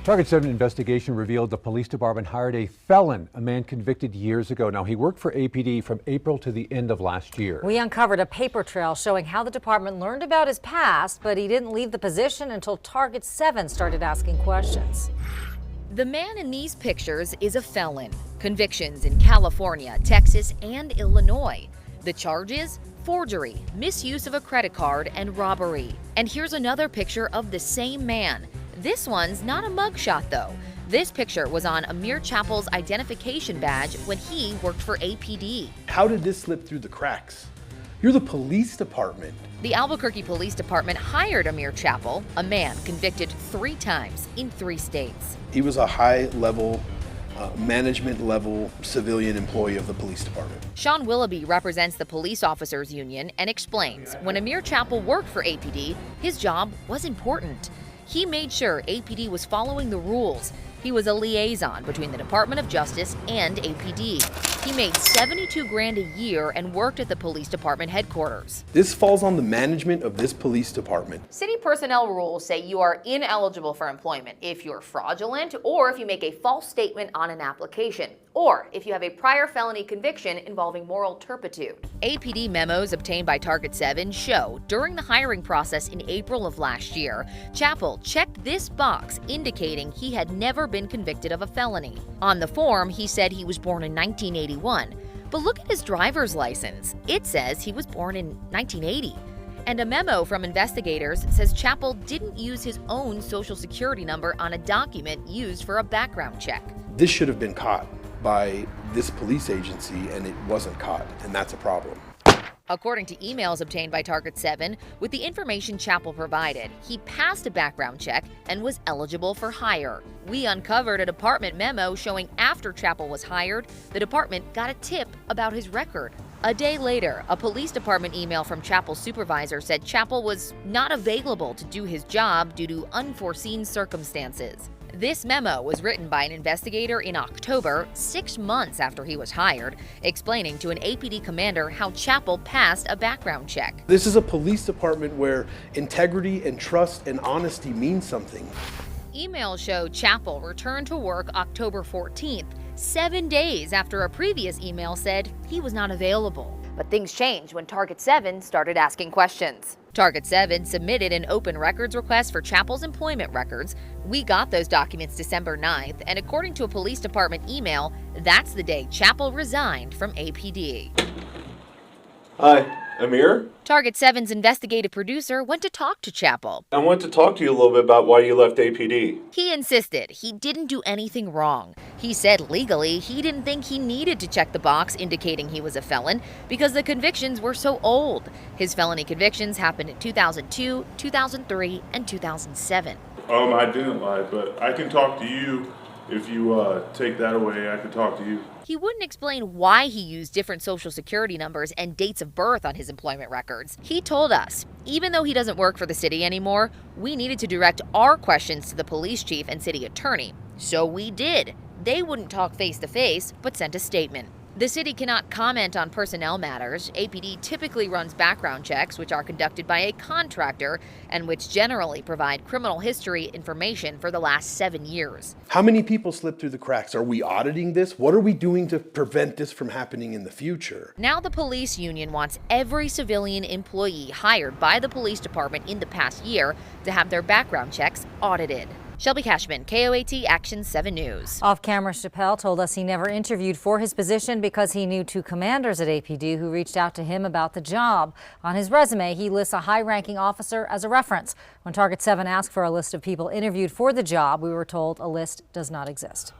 Target 7 investigation revealed the police department hired a felon, a man convicted years ago. Now, he worked for APD from April to the end of last year. We uncovered a paper trail showing how the department learned about his past, but he didn't leave the position until Target 7 started asking questions. The man in these pictures is a felon. Convictions in California, Texas, and Illinois. The charges? Forgery, misuse of a credit card, and robbery. And here's another picture of the same man. This one's not a mugshot, though. This picture was on Amir Chappell's identification badge when he worked for APD. How did this slip through the cracks? You're the police department. The Albuquerque Police Department hired Amir Chappell, a man convicted 3 times in 3 states. He was a high-level, management-level civilian employee of the police department. Sean Willoughby represents the Police Officers Union and explains when Amir Chappell worked for APD, his job was important. He made sure APD was following the rules. He was a liaison between the Department of Justice and APD. He made $72 grand a year and worked at the police department headquarters. This falls on the management of this police department. City personnel rules say you are ineligible for employment if you're fraudulent or if you make a false statement on an application, or if you have a prior felony conviction involving moral turpitude. APD memos obtained by Target 7 show during the hiring process in April of last year, Chappell checked this box indicating he had never been convicted of a felony. On the form, he said he was born in 1981, but look at his driver's license. It says he was born in 1980. And a memo from investigators says Chappell didn't use his own social security number on a document used for a background check. This should have been caught by this police agency, and it wasn't caught, and that's a problem. According to emails obtained by Target 7, with the information Chappell provided, he passed a background check and was eligible for hire. We uncovered a department memo showing after Chappell was hired, the department got a tip about his record. A day later, a police department email from Chappell's supervisor said Chappell was not available to do his job due to unforeseen circumstances. This memo was written by an investigator in October, 6 months after he was hired, explaining to an APD commander how Chappell passed a background check. This is a police department where integrity and trust and honesty mean something. Emails show Chappell returned to work October 14th, 7 days after a previous email said he was not available. But things changed when Target 7 started asking questions. Target 7 submitted an open records request for Chappell's employment records. We got those documents December 9th, and according to a police department email, that's the day Chappell resigned from APD. Hi, Amir? Target 7's investigative producer went to talk to Chappell. I want to talk to you a little bit about why you left APD. He insisted he didn't do anything wrong. He said legally he didn't think he needed to check the box indicating he was a felon because the convictions were so old. His felony convictions happened in 2002, 2003, and 2007. I didn't lie, but I can talk to you. If you take that away, I can talk to you. He wouldn't explain why he used different social security numbers and dates of birth on his employment records. He told us, even though he doesn't work for the city anymore, we needed to direct our questions to the police chief and city attorney. So we did. They wouldn't talk face to face, but sent a statement. The city cannot comment on personnel matters. APD typically runs background checks, which are conducted by a contractor and which generally provide criminal history information for the last 7 years. How many people slip through the cracks? Are we auditing this? What are we doing to prevent this from happening in the future? Now the police union wants every civilian employee hired by the police department in the past year to have their background checks audited. Shelby Cashman, KOAT Action 7 News. Off-camera, Chappell told us he never interviewed for his position because he knew 2 commanders at APD who reached out to him about the job. On his resume, he lists a high-ranking officer as a reference. When Target 7 asked for a list of people interviewed for the job, we were told a list does not exist.